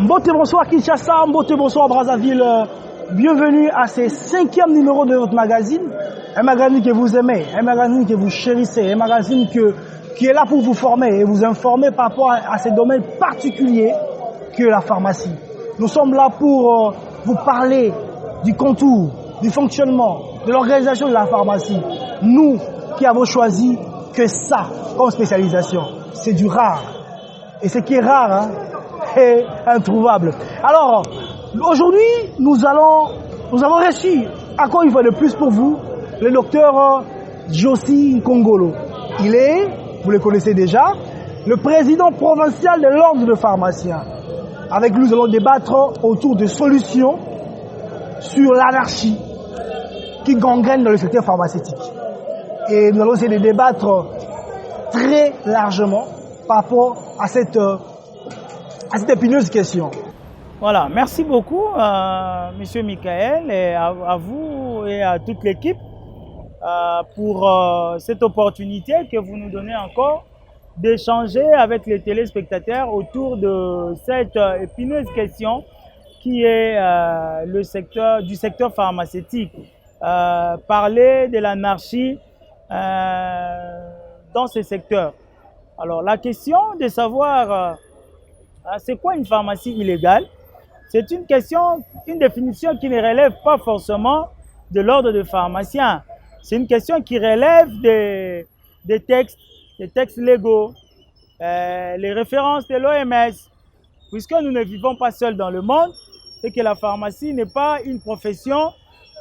Mbote bonsoir Kinshasa, Mbote bonsoir Brazzaville. Bienvenue à ce 5e numéro de votre magazine. Un magazine que vous aimez, un magazine que vous chérissez, un magazine qui est là pour vous former et vous informer par rapport à ces domaines particuliers que la pharmacie. Nous sommes là pour vous parler du contour, du fonctionnement, de l'organisation de la pharmacie. Nous qui avons choisi que ça comme spécialisation, c'est du rare. Et ce qui est rare, est introuvable. Alors, aujourd'hui, nous avons reçu, encore une fois de plus pour vous, le docteur Jossi Nkongolo. Il est, vous le connaissez déjà, le président provincial de l'ordre de pharmaciens. Avec lui, nous allons débattre autour de solutions sur l'anarchie qui gangrène dans le secteur pharmaceutique. Et nous allons essayer de débattre très largement par rapport à cette épineuse question. Voilà, merci beaucoup Monsieur Michael et à vous et à toute l'équipe pour cette opportunité que vous nous donnez encore d'échanger avec les téléspectateurs autour de cette épineuse question qui est du secteur pharmaceutique. Parler de l'anarchie dans ce secteur. Alors la question de savoir c'est quoi une pharmacie illégale, c'est une définition qui ne relève pas forcément de l'ordre de pharmacien. C'est une question qui relève des textes légaux, les références de l'OMS, puisque nous ne vivons pas seuls dans le monde et que la pharmacie n'est pas une profession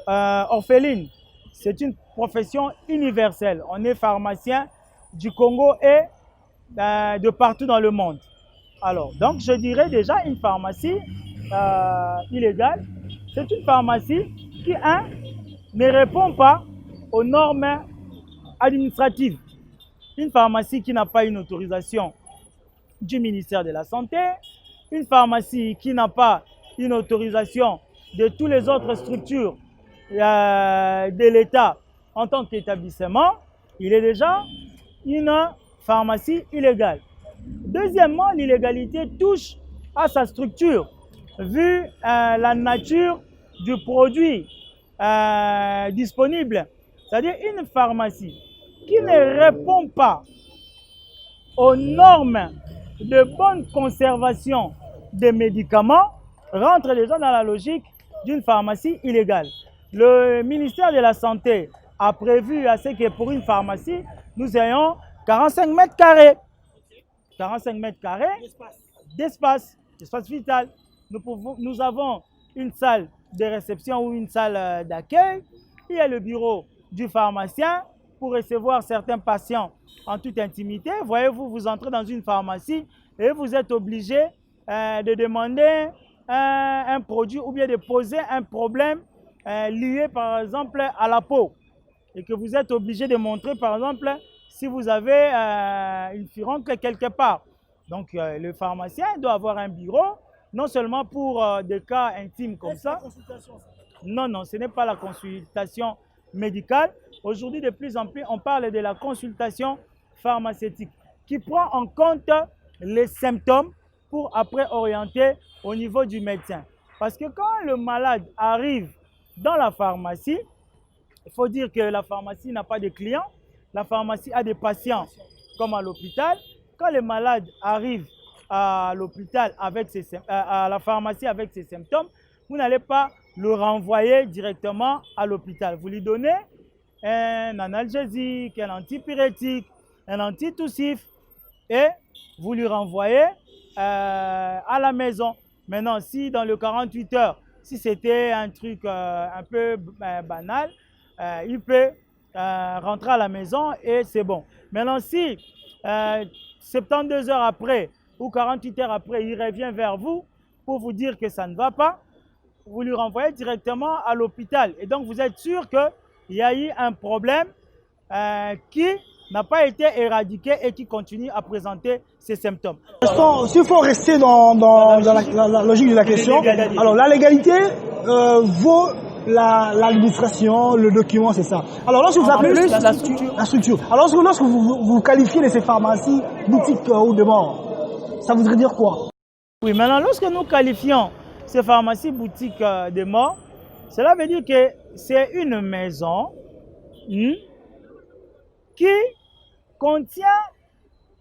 orpheline. C'est une profession universelle. On est pharmacien du Congo et de partout dans le monde. Alors, donc je dirais déjà une pharmacie illégale, c'est une pharmacie qui, ne répond pas aux normes administratives. Une pharmacie qui n'a pas une autorisation du ministère de la Santé, une pharmacie qui n'a pas une autorisation de toutes les autres structures de l'État en tant qu'établissement, il est déjà une pharmacie illégale. Deuxièmement, l'illégalité touche à sa structure, vu la nature du produit disponible. C'est-à-dire une pharmacie qui ne répond pas aux normes de bonne conservation des médicaments rentre déjà dans la logique d'une pharmacie illégale. Le ministère de la Santé a prévu à ce que pour une pharmacie, nous ayons 45 mètres carrés. 45 mètres carrés d'espace vital. Nous avons une salle de réception ou une salle d'accueil. Il y a le bureau du pharmacien pour recevoir certains patients en toute intimité. Voyez-vous, vous entrez dans une pharmacie et vous êtes obligé de demander un produit ou bien de poser un problème lié par exemple à la peau et que vous êtes obligé de montrer par exemple si vous avez une furoncle quelque part. Donc le pharmacien doit avoir un bureau, non seulement pour des cas intimes comme ça. Non, ce n'est pas la consultation médicale. Aujourd'hui, de plus en plus, on parle de la consultation pharmaceutique qui prend en compte les symptômes pour après orienter au niveau du médecin. Parce que quand le malade arrive dans la pharmacie, il faut dire que la pharmacie n'a pas de clients. La pharmacie a des patients comme à l'hôpital. Quand le malade arrive à l'hôpital à la pharmacie avec ses symptômes, vous n'allez pas le renvoyer directement à l'hôpital. Vous lui donnez un analgésique, un antipyrétique, un antitoussif et vous lui renvoyez à la maison. Maintenant, si dans le 48 heures, si c'était un truc un peu banal, il peut rentrer à la maison et c'est bon. Maintenant, si 72 heures après ou 48 heures après, il revient vers vous pour vous dire que ça ne va pas, vous lui renvoyez directement à l'hôpital. Et donc, vous êtes sûr qu'il y a eu un problème qui n'a pas été éradiqué et qui continue à présenter ces symptômes. S'il faut rester dans la logique de la question, alors la légalité vaut l'administration, le document, c'est ça. Alors lorsque vous appelez la structure. Alors lorsque vous qualifiez de ces pharmacies boutiques ou de mort, ça voudrait dire quoi? Oui, maintenant, lorsque nous qualifions ces pharmacies boutiques de mort, cela veut dire que c'est une maison qui contient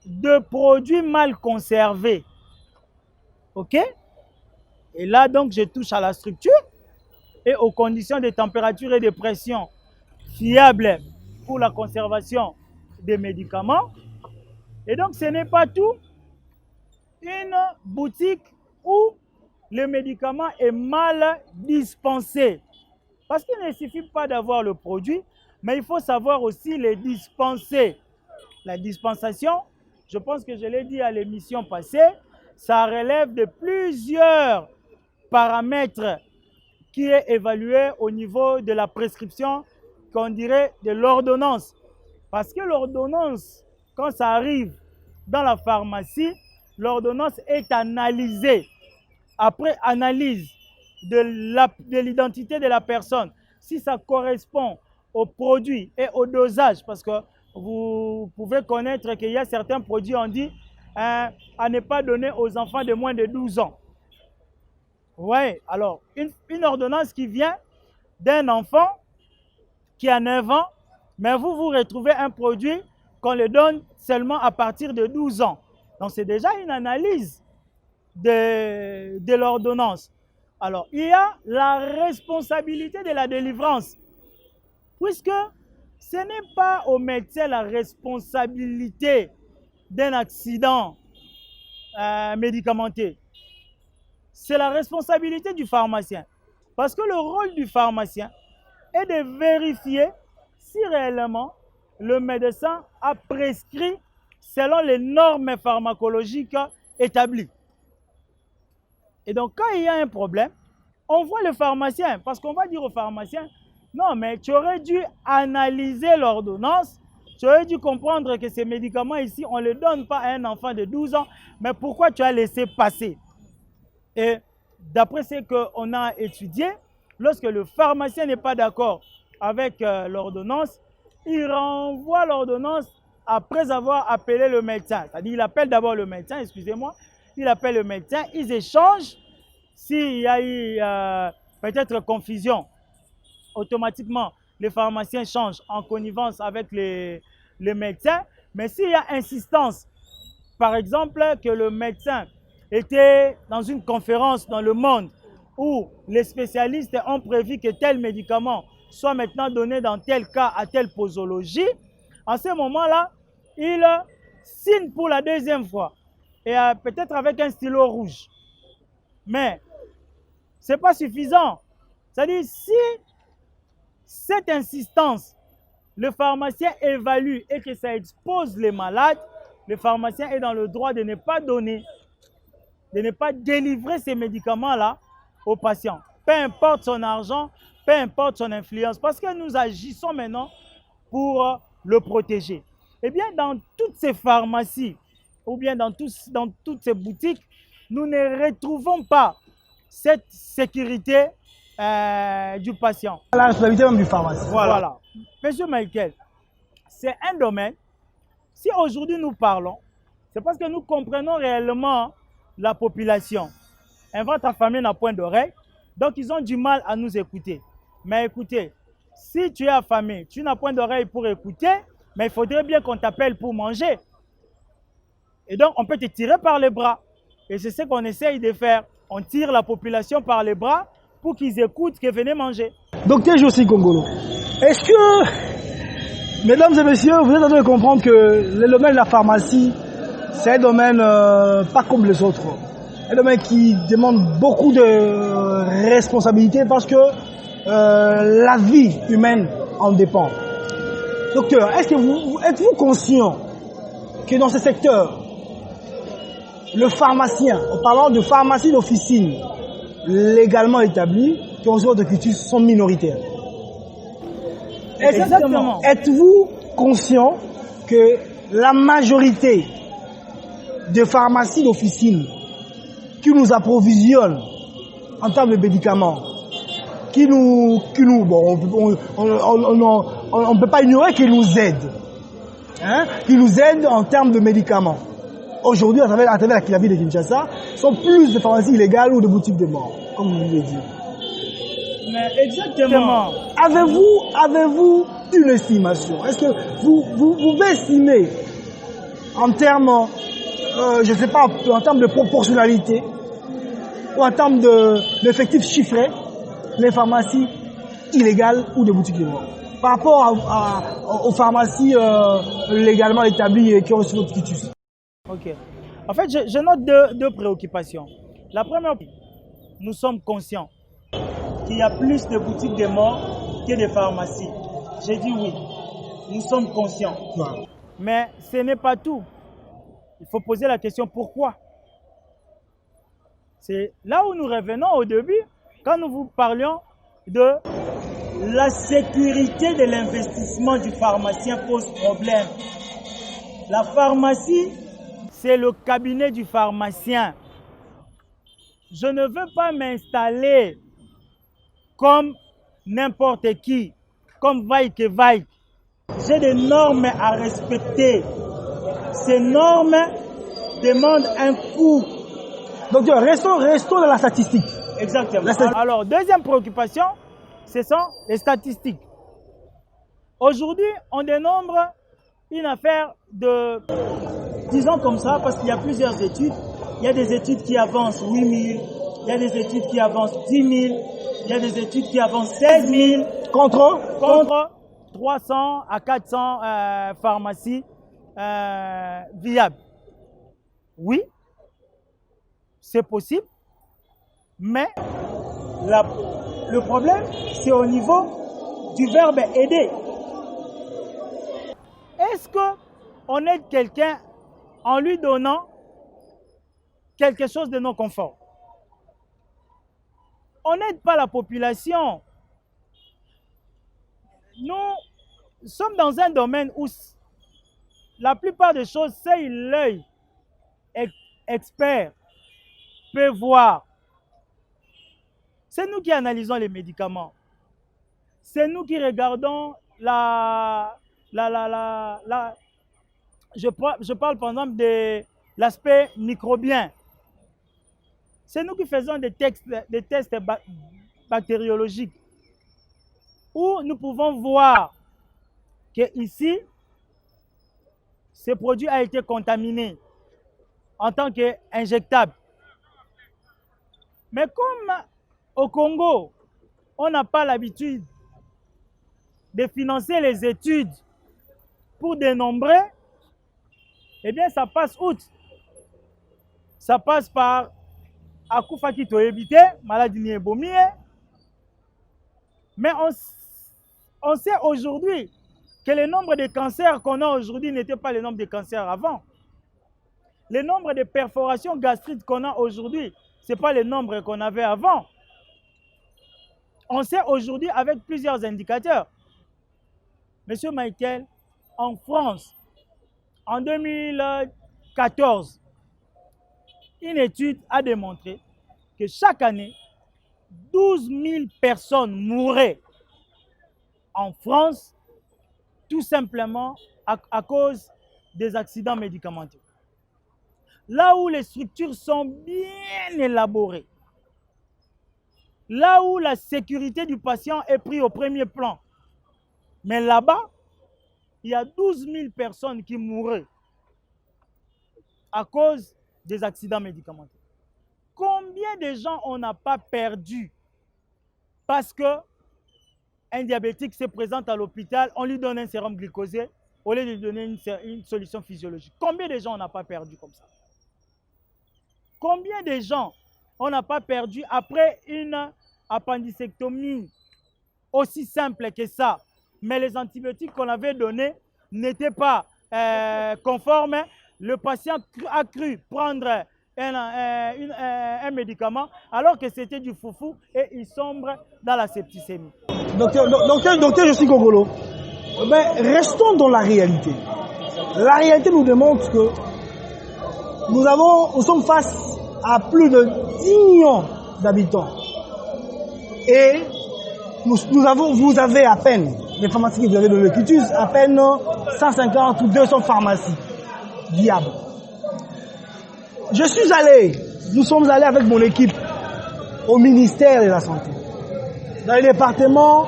de produits mal conservés. OK? Et là, donc, je touche à la structure et aux conditions de température et de pression fiables pour la conservation des médicaments. Et donc, ce n'est pas tout. Une boutique où le médicament est mal dispensé. Parce qu'il ne suffit pas d'avoir le produit, mais il faut savoir aussi les dispenser. La dispensation, je pense que je l'ai dit à l'émission passée, ça relève de plusieurs paramètres qui est évalué au niveau de la prescription, qu'on dirait de l'ordonnance. Parce que l'ordonnance, quand ça arrive dans la pharmacie, l'ordonnance est analysée. Après analyse de l'identité de la personne, si ça correspond au produit et au dosage, parce que vous pouvez connaître qu'il y a certains produits, on dit, à ne pas donner aux enfants de moins de 12 ans. Oui, alors, une ordonnance qui vient d'un enfant qui a 9 ans, mais vous retrouvez un produit qu'on le donne seulement à partir de 12 ans. Donc, c'est déjà une analyse de l'ordonnance. Alors, il y a la responsabilité de la délivrance, puisque ce n'est pas au médecin la responsabilité d'un accident médicamenteux. C'est la responsabilité du pharmacien. Parce que le rôle du pharmacien est de vérifier si réellement le médecin a prescrit selon les normes pharmacologiques établies. Et donc, quand il y a un problème, on voit le pharmacien, parce qu'on va dire au pharmacien, non, mais tu aurais dû analyser l'ordonnance, tu aurais dû comprendre que ces médicaments ici, on ne les donne pas à un enfant de 12 ans, mais pourquoi tu as laissé passer? Et d'après ce qu'on a étudié, lorsque le pharmacien n'est pas d'accord avec l'ordonnance, il renvoie l'ordonnance après avoir appelé le médecin. C'est-à-dire, il appelle d'abord le médecin, excusez-moi, il appelle le médecin, ils échangent. S'il y a eu peut-être confusion, automatiquement, les pharmaciens changent en connivence avec les médecins. Mais s'il y a insistance, par exemple, que le médecin était dans une conférence dans le monde où les spécialistes ont prévu que tel médicament soit maintenant donné dans tel cas à telle posologie, en ce moment-là, il signe pour la deuxième fois, et peut-être avec un stylo rouge. Mais ce n'est pas suffisant. C'est-à-dire, si cette insistance, le pharmacien évalue et que ça expose les malades, le pharmacien est dans le droit de ne pas donner, de ne pas délivrer ces médicaments-là aux patients. Peu importe son argent, peu importe son influence, parce que nous agissons maintenant pour le protéger. Eh bien, dans toutes ces pharmacies, ou bien dans toutes ces boutiques, nous ne retrouvons pas cette sécurité du patient. La responsabilité même du pharmacien. Voilà. Monsieur Michael, c'est un domaine, si aujourd'hui nous parlons, c'est parce que nous comprenons réellement la population. Un ventre affamé n'a point d'oreille, donc ils ont du mal à nous écouter. Mais écoutez, si tu es affamé, tu n'as point d'oreille pour écouter, mais il faudrait bien qu'on t'appelle pour manger. Et donc, on peut te tirer par les bras. Et c'est ce qu'on essaye de faire. On tire la population par les bras pour qu'ils écoutent que venez manger. Docteur Jossi Kongolo, est-ce que, mesdames et messieurs, vous êtes en train de comprendre que le domaine de la pharmacie, c'est un domaine pas comme les autres. Un domaine qui demande beaucoup de responsabilités parce que la vie humaine en dépend. Docteur, êtes-vous conscient que dans ce secteur, le pharmacien, en parlant de pharmacie d'officine légalement établie, qui ont besoin de culture sont minoritaires? Exactement. Êtes-vous conscient que la majorité de pharmacies d'officine qui nous approvisionnent en termes de médicaments, bon, on ne peut pas ignorer qu'ils nous aident, hein, qui nous aident en termes de médicaments. aujourd'hui, à travers la ville de Kinshasa, sont plus de pharmacies illégales ou de boutiques de mort, comme vous voulez dire. Mais exactement. Avez-vous une estimation? Est-ce que vous estimez en termes, je ne sais pas, en termes de proportionnalité ou en termes d'effectifs chiffrés, les pharmacies illégales ou de boutiques de mort par rapport aux pharmacies légalement établies et qui ont reçu notre quitus? Ok. En fait, je note deux préoccupations. La première, nous sommes conscients qu'il y a plus de boutiques de mort que de pharmacies. J'ai dit oui. Nous sommes conscients. Ouais. Mais ce n'est pas tout. Il faut poser la question pourquoi. C'est là où nous revenons au début, quand nous vous parlions de la sécurité de l'investissement du pharmacien pose problème. La pharmacie, c'est le cabinet du pharmacien. Je ne veux pas m'installer comme n'importe qui, comme vaille que vaille. J'ai des normes à respecter. Ces normes demandent un coût. Donc, restons dans la statistique. Exactement. Alors, deuxième préoccupation, ce sont les statistiques. Aujourd'hui, on dénombre une affaire de, disons comme ça, parce qu'il y a plusieurs études. Il y a des études qui avancent 8 000, il y a des études qui avancent 10 000, il y a des études qui avancent 16 000. Contre 300 à 400 pharmacies viables. Oui, c'est possible, mais le problème, c'est au niveau du verbe aider. Est-ce qu'on aide quelqu'un en lui donnant quelque chose de non confort? On n'aide pas la population. Nous sommes dans un domaine où la plupart des choses, c'est l'œil expert peut voir. C'est nous qui analysons les médicaments. C'est nous qui regardons je parle par exemple de l'aspect microbien. C'est nous qui faisons des tests bactériologiques où nous pouvons voir que ici, ce produit a été contaminé en tant qu'injectable. Mais comme au Congo, on n'a pas l'habitude de financer les études pour dénombrer, eh bien ça passe outre. Ça passe par Akufa qui t'a évité, maladie ni ebomi. Mais on sait aujourd'hui que le nombre de cancers qu'on a aujourd'hui n'était pas le nombre de cancers avant. Le nombre de perforations gastriques qu'on a aujourd'hui, ce n'est pas le nombre qu'on avait avant. On sait aujourd'hui avec plusieurs indicateurs. Monsieur Michael, en France, en 2014, une étude a démontré que chaque année, 12 000 personnes mouraient en France, tout simplement à cause des accidents médicamenteux. Là où les structures sont bien élaborées, là où la sécurité du patient est prise au premier plan, mais là-bas, il y a 12 000 personnes qui mouraient à cause des accidents médicamenteux. Combien de gens on n'a pas perdu parce qu'un diabétique se présente à l'hôpital, on lui donne un sérum glycosé au lieu de lui donner une solution physiologique. Combien de gens on n'a pas perdu comme ça? Combien de gens on n'a pas perdu après une appendicectomie aussi simple que ça, mais les antibiotiques qu'on avait donnés n'étaient pas conformes. Le patient a cru prendre un médicament alors que c'était du foufou et il sombre dans la septicémie. Docteur, je suis Gogolo. Mais restons dans la réalité. La réalité nous démontre que nous sommes face à plus de 10 millions d'habitants. Et vous avez à peine, les pharmacies que vous avez dans le quitus, à peine 150 ou 200 pharmacies viables. nous sommes allés avec mon équipe au ministère de la Santé, dans le département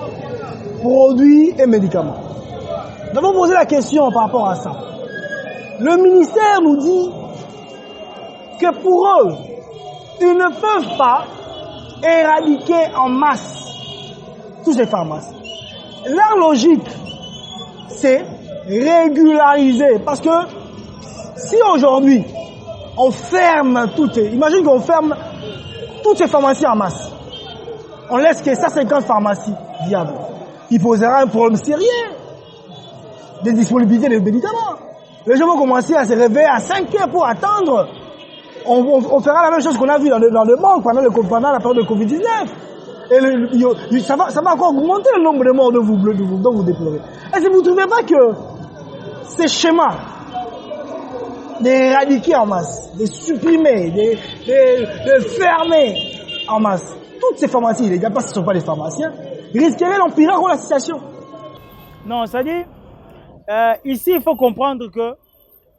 produits et médicaments. Nous avons posé la question par rapport à ça. Le ministère nous dit que pour eux, ils ne peuvent pas éradiquer en masse toutes ces pharmacies. Leur logique, c'est régulariser. Parce que si aujourd'hui, on ferme imagine qu'on ferme toutes ces pharmacies en masse, on laisse que 150 pharmacies viables, il posera un problème sérieux de disponibilité des médicaments. Les gens vont commencer à se réveiller à 5 heures pour attendre. On fera la même chose qu'on a vu dans le monde pendant la période de Covid-19. Et ça va encore augmenter le nombre de morts dont vous déplorez. Est-ce que vous ne trouvez pas que ces schémas d'éradiquer en masse, de supprimer, de fermer en masse toutes ces pharmacies, les gars, parce que ce ne sont pas des pharmaciens, risqueraient d'empirer la situation? Non, c'est-à-dire, ici, il faut comprendre que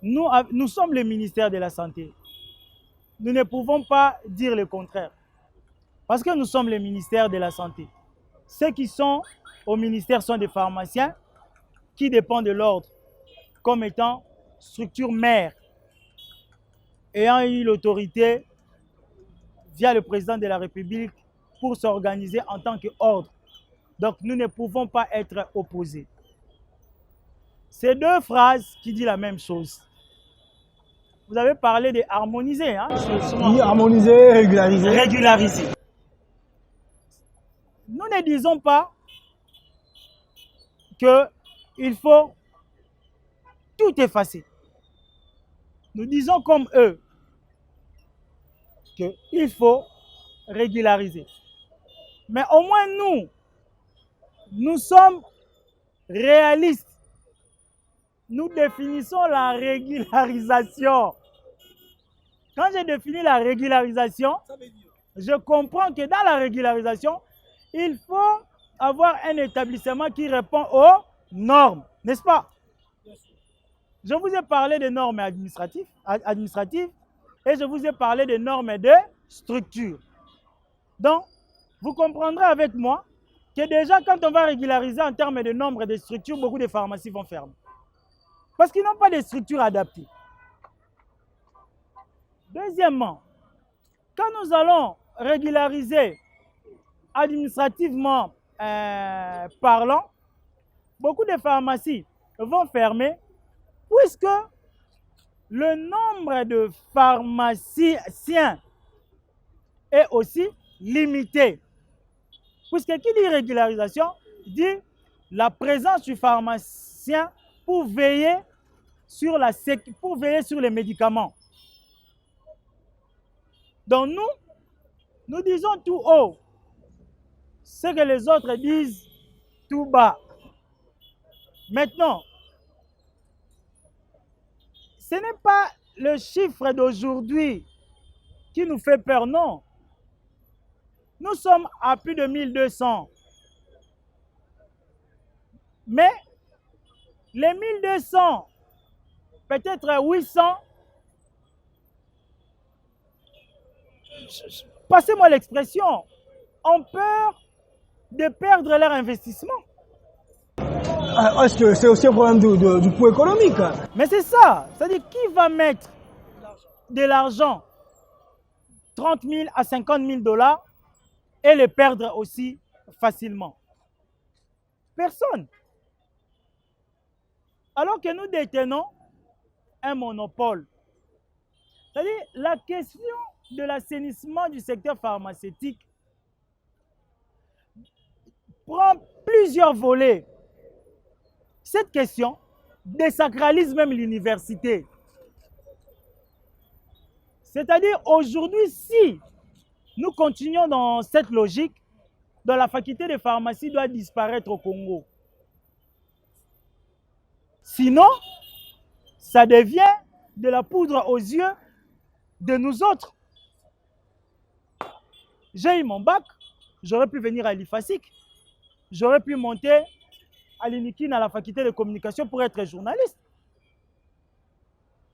nous sommes le ministère de la Santé. Nous ne pouvons pas dire le contraire. Parce que nous sommes le ministère de la Santé. Ceux qui sont au ministère sont des pharmaciens qui dépendent de l'ordre comme étant structure mère, ayant eu l'autorité via le président de la République pour s'organiser en tant qu'ordre. Donc nous ne pouvons pas être opposés. C'est deux phrases qui disent la même chose. Vous avez parlé de harmoniser. Hein? Oui, harmoniser, régulariser. Régulariser. Nous ne disons pas qu'il faut tout effacer. Nous disons comme eux qu'il faut régulariser. Mais au moins nous sommes réalistes. Nous définissons la régularisation. Quand j'ai défini la régularisation, je comprends que dans la régularisation, il faut avoir un établissement qui répond aux normes, n'est-ce pas? Je vous ai parlé des normes administratives et je vous ai parlé des normes de structure. Donc, vous comprendrez avec moi que déjà quand on va régulariser en termes de nombre de structures, beaucoup de pharmacies vont fermer. Parce qu'ils n'ont pas de structures adaptées. Deuxièmement, quand nous allons régulariser administrativement parlant, beaucoup de pharmacies vont fermer puisque le nombre de pharmaciens est aussi limité. Puisque qui dit régularisation dit la présence du pharmacien pour veiller sur les médicaments. Donc nous disons tout haut ce que les autres disent tout bas. Maintenant, ce n'est pas le chiffre d'aujourd'hui qui nous fait peur, non. Nous sommes à plus de 1200. Mais les 1200, peut-être 800, passez-moi l'expression, ont peur de perdre leur investissement. Est-ce que c'est aussi un problème du coût économique? Mais c'est ça. C'est-à-dire, qui va mettre de l'argent, 30 000 à 50 000 dollars, et le perdre aussi facilement? Personne. Alors que nous détenons un monopole. C'est-à-dire, la question de l'assainissement du secteur pharmaceutique prend plusieurs volets. Cette question désacralise même l'université. C'est-à-dire, aujourd'hui, si nous continuons dans cette logique, dont la faculté de pharmacie doit disparaître au Congo. Sinon, ça devient de la poudre aux yeux de nous autres. J'ai eu mon bac, j'aurais pu venir à l'IFASIC, j'aurais pu monter à l'INIKIN, à la faculté de communication pour être journaliste.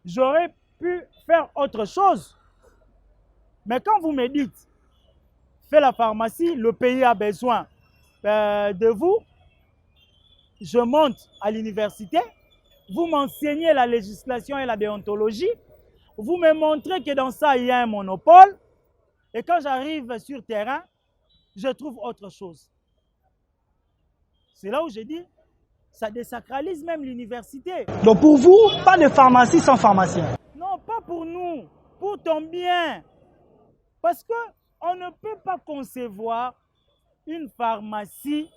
J'aurais pu faire autre chose. Mais quand vous me dites, fais la pharmacie, le pays a besoin de vous, je monte à l'université, vous m'enseignez la législation et la déontologie, vous me montrez que dans ça, il y a un monopole, et quand j'arrive sur terrain, je trouve autre chose. C'est là où je dis, ça désacralise même l'université. Donc pour vous, pas de pharmacie sans pharmacien? Non, pas pour nous, pour ton bien. Parce qu'on ne peut pas concevoir une pharmacie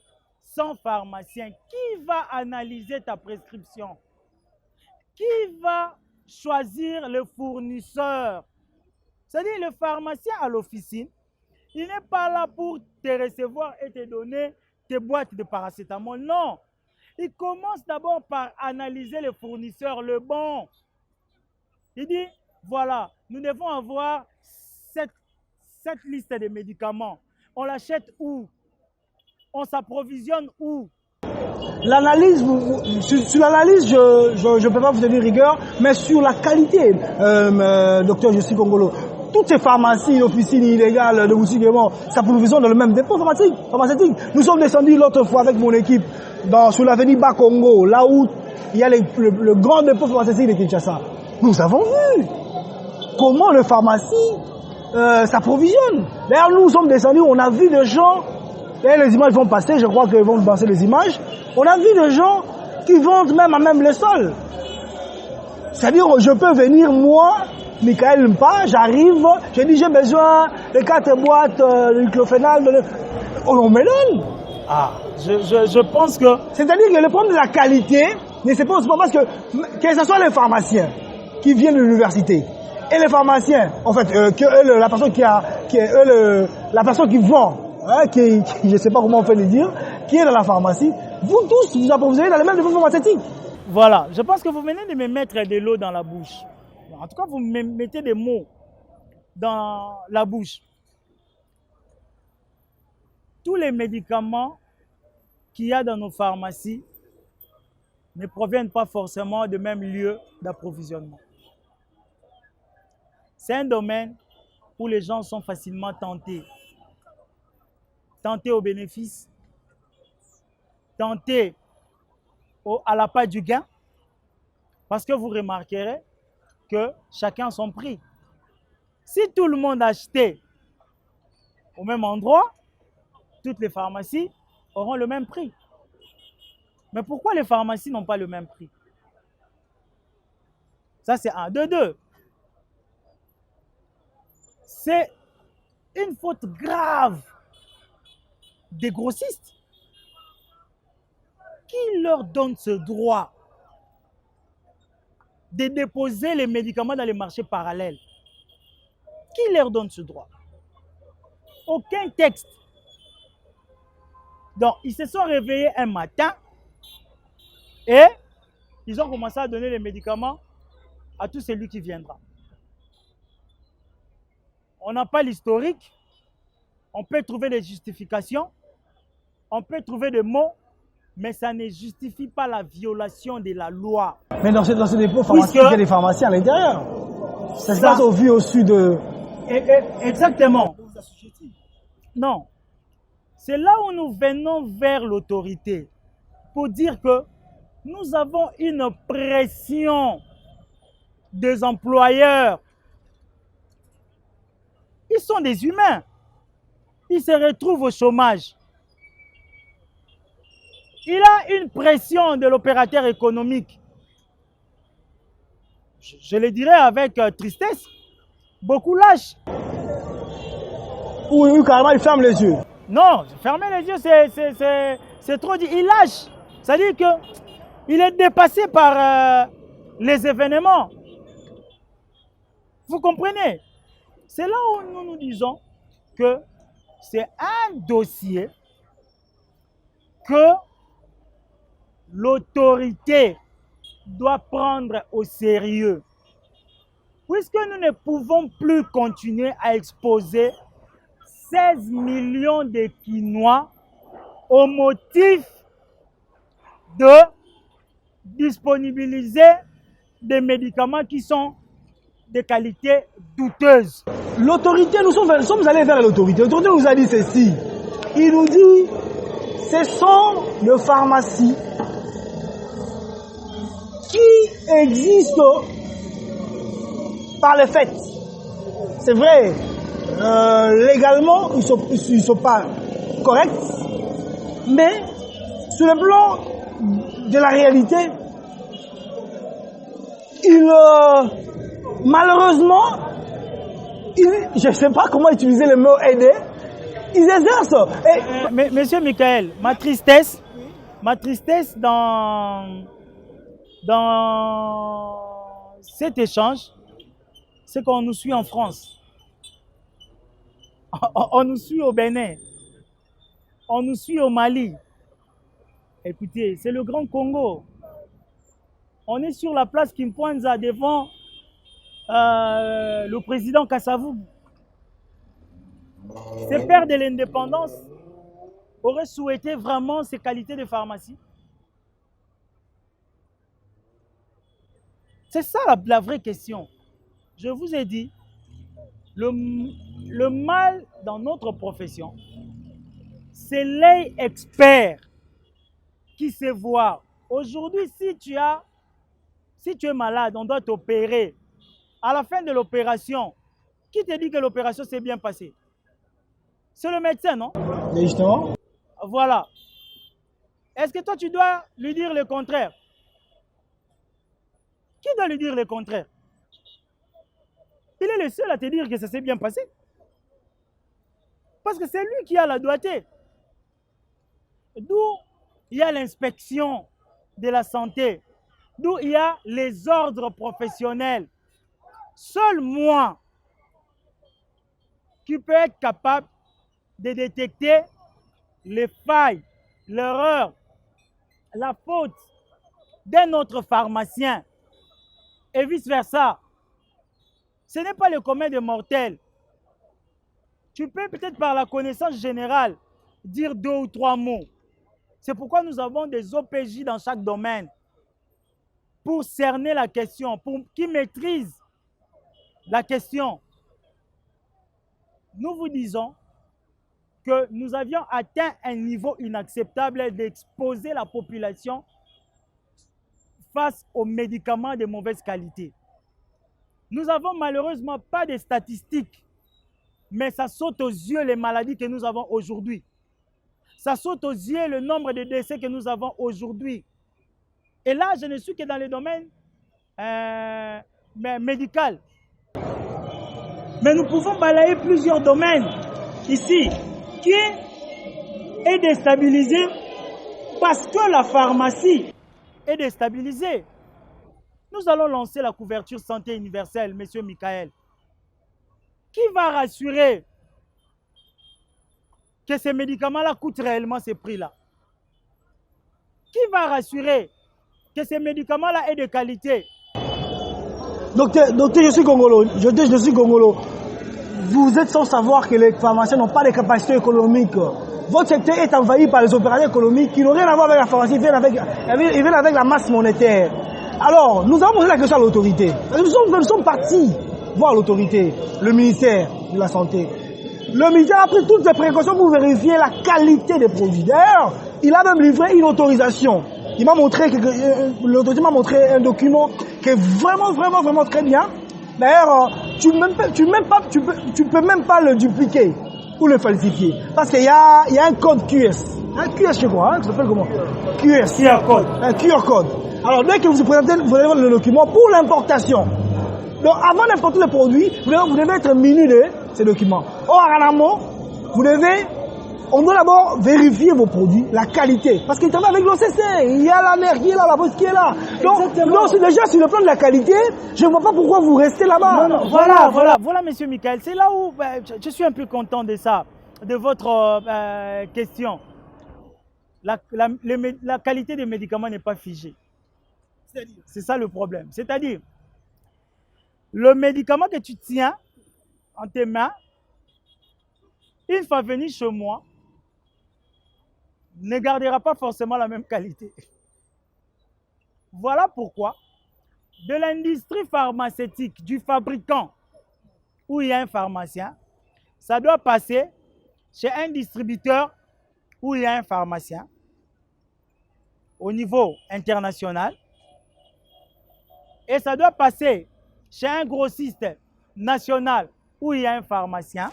sans pharmacien. Qui va analyser ta prescription? Qui va choisir le fournisseur? C'est-à-dire le pharmacien à l'officine, il n'est pas là pour te recevoir et te donner tes boîtes de paracétamol. Non. Il commence d'abord par analyser le fournisseur, le bon. Il dit, voilà, nous devons avoir cette liste de médicaments. On l'achète où? On s'approvisionne où? L'analyse, sur l'analyse, je ne peux pas vous donner rigueur, mais sur la qualité, docteur Jussi Kongolo, toutes ces pharmacies, officines illégales de Boussiguemont s'approvisionnent dans le même dépôt pharmaceutique. Nous sommes descendus l'autre fois avec mon équipe sur l'avenue Bas-Congo, là où il y a le grand dépôt pharmaceutique de Kinshasa. Nous avons vu comment le pharmacie s'approvisionne. D'ailleurs, nous sommes descendus, on a vu des gens, et les images vont passer, je crois qu'ils vont passer les images, on a vu des gens qui vendent même à même le sol. C'est-à-dire, je peux venir, moi, Michael Mpa, j'arrive, je dis j'ai besoin de 4 boîtes de clophénal, on me donne. Ah, je pense que... C'est-à-dire que le problème de la qualité ne se pose pas parce que ce soit les pharmaciens qui viennent de l'université et les pharmaciens, en fait, la personne qui vend, hein, je ne sais pas comment on fait le dire, qui est dans la pharmacie, vous tous, vous approvisionnez dans les mêmes dépôts pharmaceutiques. Voilà, je pense que vous venez de me mettre de l'eau dans la bouche. En tout cas, vous me mettez des mots dans la bouche. Tous les médicaments qu'il y a dans nos pharmacies ne proviennent pas forcément du même lieu d'approvisionnement. C'est un domaine où les gens sont facilement tentés. Tentés au bénéfice, tentés à la part du gain, parce que vous remarquerez que chacun a son prix. Si tout le monde achetait au même endroit, toutes les pharmacies auront le même prix. Mais pourquoi les pharmacies n'ont pas le même prix? Ça, c'est un. De deux, c'est une faute grave des grossistes. Qui leur donne ce droit de déposer les médicaments dans les marchés parallèles? Qui leur donne ce droit? Aucun texte. Donc, ils se sont réveillés un matin et ils ont commencé à donner les médicaments à tout celui qui viendra. On n'a pas l'historique, on peut trouver des justifications, on peut trouver des mots, mais ça ne justifie pas la violation de la loi. Mais dans ces dépôts pharmaceutiques, il y a des pharmaciens à l'intérieur. Ça se passe au vu au sud de... Exactement. Non. C'est là où nous venons vers l'autorité pour dire que nous avons une pression des employeurs. Ils sont des humains. Ils se retrouvent au chômage. Il a une pression de l'opérateur économique. Je le dirais avec tristesse. Beaucoup lâchent. Oui, carrément, ils ferment les yeux. Non, fermer les yeux, c'est trop dit. Il lâche. C'est-à-dire qu'il est dépassé par les événements. Vous comprenez? C'est là où nous nous disons que c'est un dossier que l'autorité doit prendre au sérieux. Puisque nous ne pouvons plus continuer à exposer 16 millions de Quinois au motif de disponibiliser des médicaments qui sont de qualité douteuse. L'autorité, nous sommes allés vers l'autorité. L'autorité nous a dit ceci. Il nous dit, ce sont les pharmacies qui existent par les faits. C'est vrai, légalement, ils sont pas corrects, mais sur le plan de la réalité, malheureusement, je ne sais pas comment utiliser le mot aider, ils exercent. Mais, Monsieur Michael, ma tristesse dans cet échange, c'est qu'on nous suit en France, on nous suit au Bénin, on nous suit au Mali. Écoutez, c'est le Grand Congo. On est sur la place Kimpwanza devant le président Kassavou. Ces pères de l'indépendance auraient souhaité vraiment ces qualités de pharmacie. C'est ça la vraie question. Je vous ai dit, le mal dans notre profession, c'est l'œil expert qui sait voir. Aujourd'hui, si tu es malade, on doit t'opérer. À la fin de l'opération, qui te dit que l'opération s'est bien passée? C'est le médecin, non? Justement. Voilà. Est-ce que toi, tu dois lui dire le contraire? Qui doit lui dire le contraire? Il est le seul à te dire que ça s'est bien passé. Parce que c'est lui qui a la doigté. D'où il y a l'inspection de la santé. D'où il y a les ordres professionnels. Seul moi qui peux être capable de détecter les failles, l'erreur, la faute d'un autre pharmacien et vice-versa. Ce n'est pas le commun des mortels. Tu peux peut-être par la connaissance générale dire 2 ou 3 mots. C'est pourquoi nous avons des OPJ dans chaque domaine pour cerner la question, pour qu'ils maîtrisent la question. Nous vous disons que nous avions atteint un niveau inacceptable d'exposer la population face aux médicaments de mauvaise qualité. Nous n'avons malheureusement pas de statistiques, mais ça saute aux yeux les maladies que nous avons aujourd'hui. Ça saute aux yeux le nombre de décès que nous avons aujourd'hui. Et là, je ne suis que dans le domaine médical. Mais nous pouvons balayer plusieurs domaines ici qui est déstabilisé parce que la pharmacie est déstabilisée. Nous allons lancer la couverture santé universelle, Monsieur Michael. Qui va rassurer que ces médicaments-là coûtent réellement ces prix-là? Qui va rassurer que ces médicaments-là aient de qualité? Docteur, je suis congolo. Je suis congolo. Vous êtes sans savoir que les pharmaciens n'ont pas de capacité économique. Votre secteur est envahi par les opérateurs économiques qui n'ont rien à voir avec la pharmacie, ils viennent avec la masse monétaire. Alors, nous avons posé la question à l'autorité. Nous sommes partis voir l'autorité, le ministère de la Santé. Le ministère a pris toutes les précautions pour vérifier la qualité des produits. D'ailleurs, il a même livré une autorisation. L'autorité m'a montré un document qui est vraiment très bien. D'ailleurs, tu peux même pas le dupliquer ou le falsifier. Parce qu'il y a un code QS. Un QS, je crois, ça s'appelle comment? QS. QR code. Un QR code. Alors, dès que vous présentez le document pour l'importation, donc avant d'importer le produit, vous devez être muni de ces documents. Or, en amont, on doit d'abord vérifier vos produits, la qualité. Parce qu'ils travaillent avec l'OCC. Il y a la mère qui est là, la poste qui est là. Donc, déjà, sur le plan de la qualité, je ne vois pas pourquoi vous restez là-bas. Non, voilà, Monsieur Michael. C'est là où je suis un peu content de ça, de votre question. La qualité des médicaments n'est pas figée. C'est ça le problème. C'est-à-dire, le médicament que tu tiens en tes mains, une fois venu chez moi, ne gardera pas forcément la même qualité. Voilà pourquoi de l'industrie pharmaceutique, du fabricant, où il y a un pharmacien, ça doit passer chez un distributeur, où il y a un pharmacien, au niveau international, et ça doit passer chez un grossiste national, où il y a un pharmacien,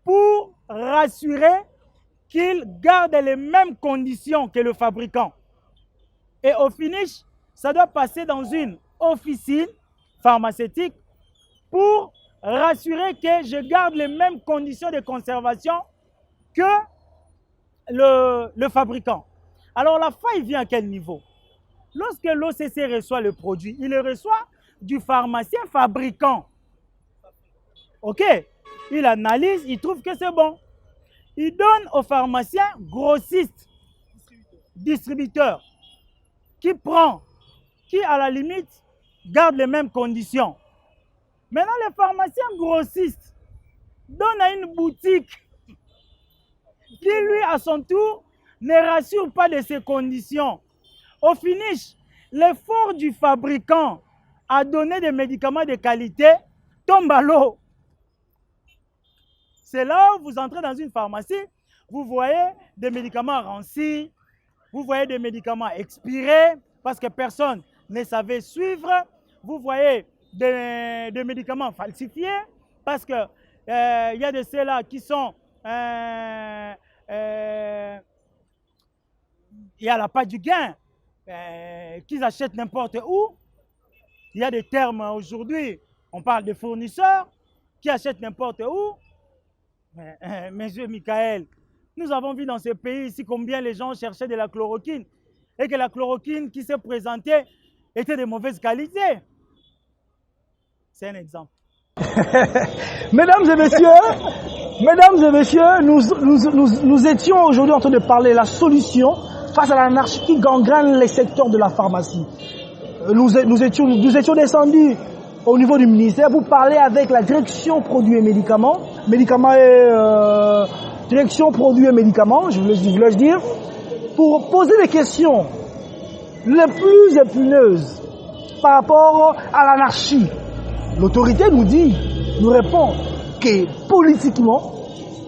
pour rassurer qu'il garde les mêmes conditions que le fabricant. Et au finish, ça doit passer dans une officine pharmaceutique pour rassurer que je garde les mêmes conditions de conservation que le fabricant. Alors la faille vient à quel niveau? Lorsque l'OCC reçoit le produit, il le reçoit du pharmacien fabricant. Ok, il analyse, il trouve que c'est bon. Il donne au pharmacien grossiste, distributeur, qui prend, qui à la limite garde les mêmes conditions. Maintenant, le pharmacien grossiste donne à une boutique qui, lui, à son tour, ne rassure pas de ses conditions. Au finish, l'effort du fabricant à donner des médicaments de qualité tombe à l'eau. C'est là où vous entrez dans une pharmacie, vous voyez des médicaments rancis, vous voyez des médicaments expirés parce que personne ne savait suivre, vous voyez des médicaments falsifiés parce que y a de ceux-là qui sont il y a la part du gain qu'ils achètent n'importe où. Il y a des termes aujourd'hui, on parle de fournisseurs qui achètent n'importe où. Monsieur Michael, nous avons vu dans ce pays ici combien les gens cherchaient de la chloroquine et que la chloroquine qui s'est présentée était de mauvaise qualité. C'est un exemple. Mesdames et messieurs, nous étions aujourd'hui en train de parler de la solution face à l'anarchie qui gangrène les secteurs de la pharmacie. Nous étions descendus au niveau du ministère pour parler avec la direction produits et médicaments, direction produits et médicaments, je voulais dire, pour poser des questions les plus épineuses par rapport à l'anarchie. L'autorité nous répond que politiquement,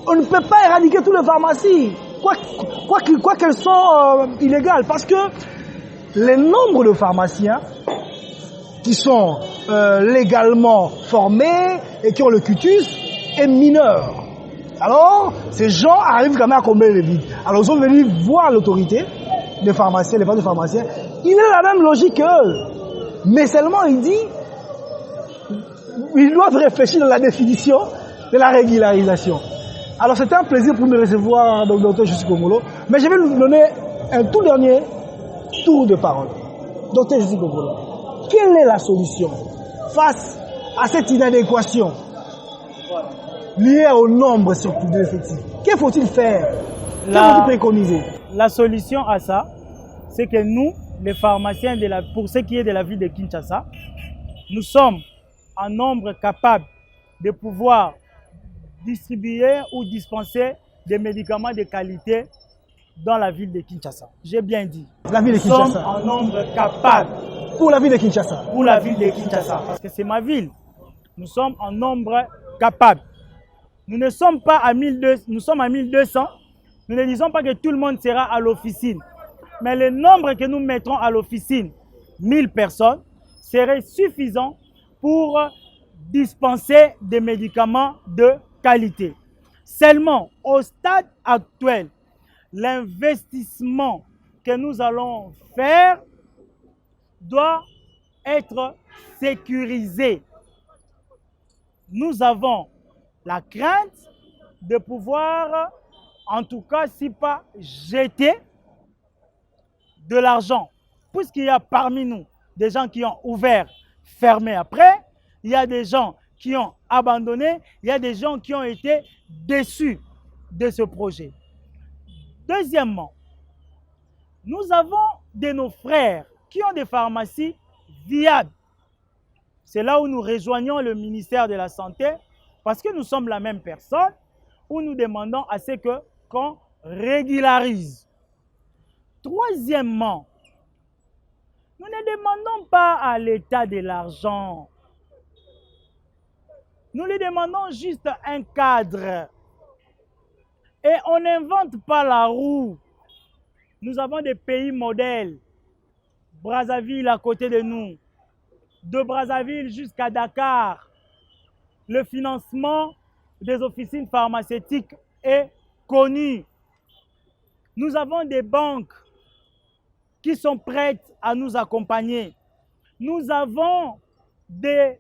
on ne peut pas éradiquer toutes les pharmacies, quoi qu'elles soient illégales, parce que le nombre de pharmaciens qui sont légalement formés et qui ont le cutus est mineur. Alors, ces gens arrivent quand même à combler les vides. Alors, ils sont venus voir l'autorité des pharmaciens, les femmes de pharmaciens. Il a la même logique qu'eux. Mais seulement, il dit, ils doivent réfléchir dans la définition de la régularisation. Alors, c'était un plaisir pour me recevoir, Dr. Jussi Kongolo. Mais je vais vous donner un tout dernier tour de parole. Dr. Jussi Kongolo, quelle est la solution face à cette inadéquation liée au nombre surtout de l'effectif? Que faut-il faire? Que faut-il préconiser? La solution à ça, c'est que nous, les pharmaciens, pour ce qui est de la ville de Kinshasa, nous sommes en nombre capable de pouvoir distribuer ou dispenser des médicaments de qualité dans la ville de Kinshasa. J'ai bien dit. La ville de Kinshasa. Nous sommes en nombre capable. Pour la ville de Kinshasa. Pour la ville de Kinshasa. Parce que c'est ma ville. Nous sommes en nombre capable. Nous ne sommes pas à 1200, nous sommes à 1200. Nous ne disons pas que tout le monde sera à l'officine. Mais le nombre que nous mettrons à l'officine, 1000 personnes, serait suffisant pour dispenser des médicaments de qualité. Seulement, au stade actuel, l'investissement que nous allons faire doit être sécurisé. Nous avons la crainte de pouvoir, en tout cas, si pas jeter de l'argent. Puisqu'il y a parmi nous des gens qui ont ouvert, fermé après, il y a des gens qui ont abandonné, il y a des gens qui ont été déçus de ce projet. Deuxièmement, nous avons de nos frères qui ont des pharmacies viables. C'est là où nous rejoignons le ministère de la Santé parce que nous sommes la même personne où nous demandons à ce qu'on régularise. Troisièmement, Nous ne demandons pas à l'État de l'argent. Nous lui demandons juste un cadre. Et on n'invente pas la roue. Nous avons des pays modèles. Brazzaville à côté de nous. De Brazzaville jusqu'à Dakar. Le financement des officines pharmaceutiques est connu. Nous avons des banques qui sont prêtes à nous accompagner. Nous avons des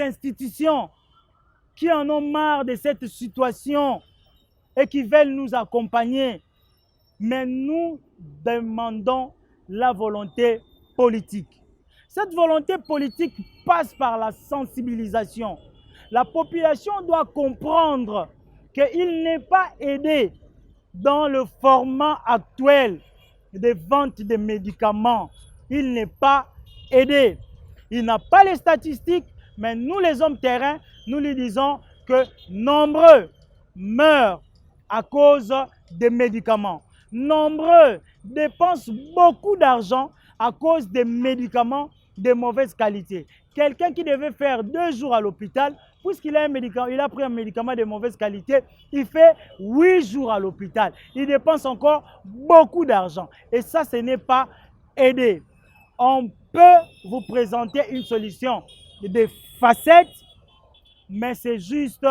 institutions qui en ont marre de cette situation et qui veulent nous accompagner. Mais nous demandons la volonté politique. Cette volonté politique passe par la sensibilisation. La population doit comprendre qu'il n'est pas aidé dans le format actuel de vente de médicaments. Il n'est pas aidé. Il n'a pas les statistiques, mais nous les hommes terrain, nous lui disons que nombreux meurent à cause des médicaments. Nombreux dépensent beaucoup d'argent à cause des médicaments de mauvaise qualité. Quelqu'un qui devait faire 2 jours à l'hôpital, puisqu'il a pris un médicament de mauvaise qualité, il fait 8 jours à l'hôpital. Il dépense encore beaucoup d'argent. Et ça, ce n'est pas aidé. On peut vous présenter une solution de facettes, mais c'est juste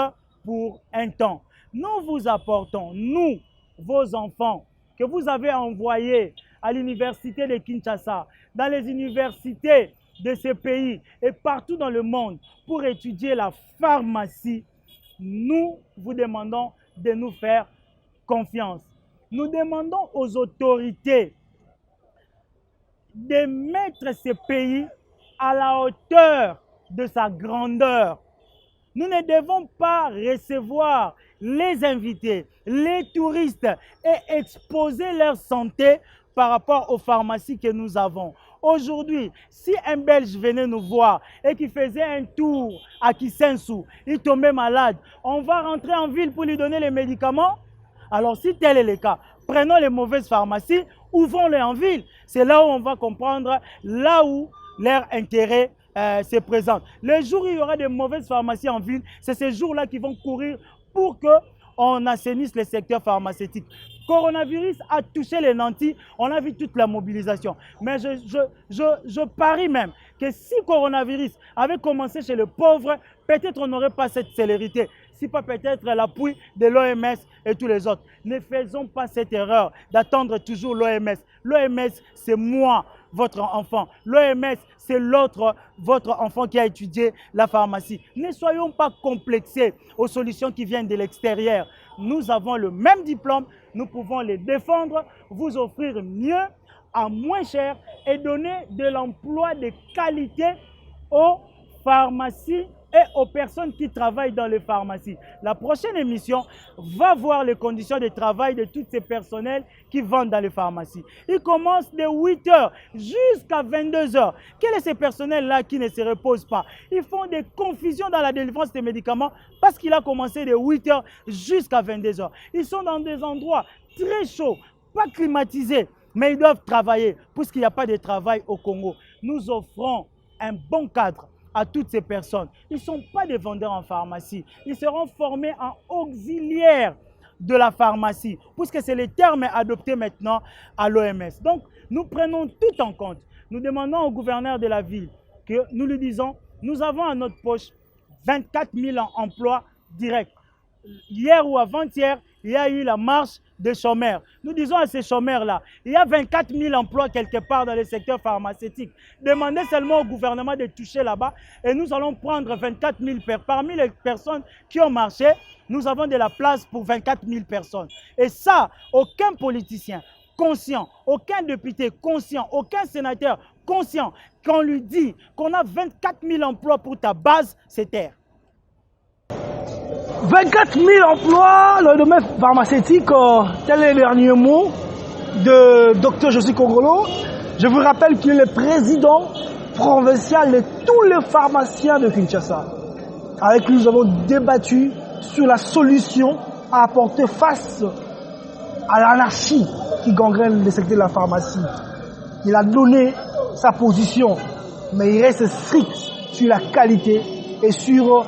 pour un temps. Nous vous apportons, nous, vos enfants, que vous avez envoyés à l'université de Kinshasa, dans les universités de ce pays et partout dans le monde pour étudier la pharmacie, nous vous demandons de nous faire confiance. Nous demandons aux autorités de mettre ce pays à la hauteur de sa grandeur. Nous ne devons pas recevoir les invités, les touristes et exposer leur santé par rapport aux pharmacies que nous avons. Aujourd'hui, si un Belge venait nous voir et qui faisait un tour à Kisensu, il tombait malade, on va rentrer en ville pour lui donner les médicaments? Alors si tel est le cas, prenons les mauvaises pharmacies, ouvrons-les en ville. C'est là où on va comprendre, là où leur intérêt se présente. Le jour où il y aura des mauvaises pharmacies en ville, c'est ces jours-là qui vont courir pour qu'on assainisse le secteur pharmaceutique. Coronavirus a touché les nantis, on a vu toute la mobilisation. Mais je parie même que si coronavirus avait commencé chez le pauvre, peut-être on n'aurait pas cette célérité. Si pas peut-être l'appui de l'OMS et tous les autres. Ne faisons pas cette erreur d'attendre toujours l'OMS. L'OMS, c'est moi, votre enfant. L'OMS, c'est votre enfant qui a étudié la pharmacie. Ne soyons pas complexés aux solutions qui viennent de l'extérieur. Nous avons le même diplôme, nous pouvons les défendre, vous offrir mieux, à moins cher et donner de l'emploi de qualité aux pharmacies et aux personnes qui travaillent dans les pharmacies. La prochaine émission va voir les conditions de travail de tous ces personnels qui vendent dans les pharmacies. Ils commencent de 8 h jusqu'à 22 h. Quels sont ces personnels-là qui ne se reposent pas? Ils font des confusions dans la délivrance des médicaments parce qu'il a commencé de 8 h jusqu'à 22 h. Ils sont dans des endroits très chauds, pas climatisés, mais ils doivent travailler puisqu'il n'y a pas de travail au Congo. Nous offrons un bon cadre à toutes ces personnes. Ils ne sont pas des vendeurs en pharmacie. Ils seront formés en auxiliaires de la pharmacie, puisque c'est le terme adopté maintenant à l'OMS. Donc, nous prenons tout en compte. Nous demandons au gouverneur de la ville que nous lui disons, nous avons à notre poche 24 000 emplois directs. Hier ou avant-hier, il y a eu la marche des chômeurs. Nous disons à ces chômeurs-là, il y a 24 000 emplois quelque part dans le secteur pharmaceutique. Demandez seulement au gouvernement de toucher là-bas et nous allons prendre 24 000 personnes. Parmi les personnes qui ont marché, nous avons de la place pour 24 000 personnes. Et ça, aucun politicien conscient, aucun député conscient, aucun sénateur conscient qu'on lui dit qu'on a 24 000 emplois pour ta base, c'est terre. 24 000 emplois dans le domaine pharmaceutique, tel est le dernier mot de Dr Josy Kongolo. Je vous rappelle qu'il est le président provincial de tous les pharmaciens de Kinshasa. Avec lui, nous avons débattu sur la solution à apporter face à l'anarchie qui gangrène le secteur de la pharmacie. Il a donné sa position, mais il reste strict sur la qualité et sur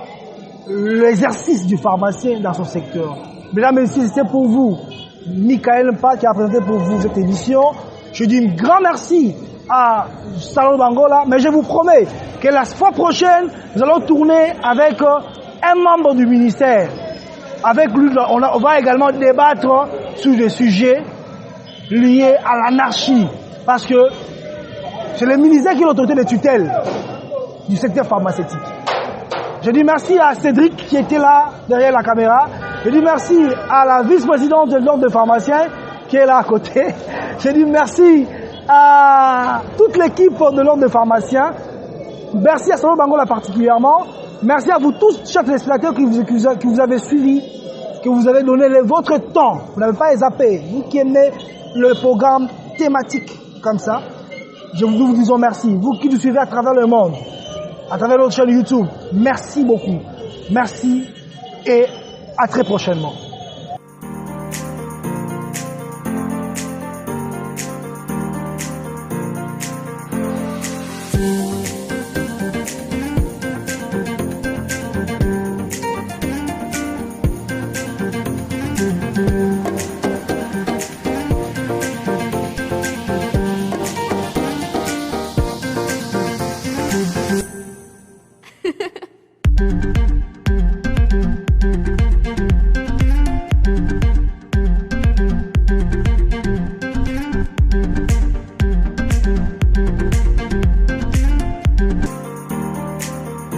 l'exercice du pharmacien dans son secteur. Mesdames et messieurs, c'est pour vous, Michael Mpa qui a présenté pour vous cette émission. Je dis un grand merci à Salon Bangola, mais je vous promets que la fois prochaine, nous allons tourner avec un membre du ministère. Avec lui, on va également débattre sur des sujets liés à l'anarchie, parce que c'est le ministère qui est l'autorité de tutelle du secteur pharmaceutique. Je dis merci à Cédric qui était là derrière la caméra. Je dis merci à la vice-présidente de l'ordre des pharmaciens qui est là à côté. Je dis merci à toute l'équipe de l'ordre des pharmaciens. Merci à Salon Bangola particulièrement. Merci à vous tous, chers téléspectateurs, qui vous avez suivis, que vous avez donné votre temps. Vous n'avez pas zappé. Vous qui aimez le programme thématique comme ça, nous vous disons merci. Vous qui nous suivez à travers le monde, à travers notre chaîne YouTube, merci beaucoup. Merci et à très prochainement.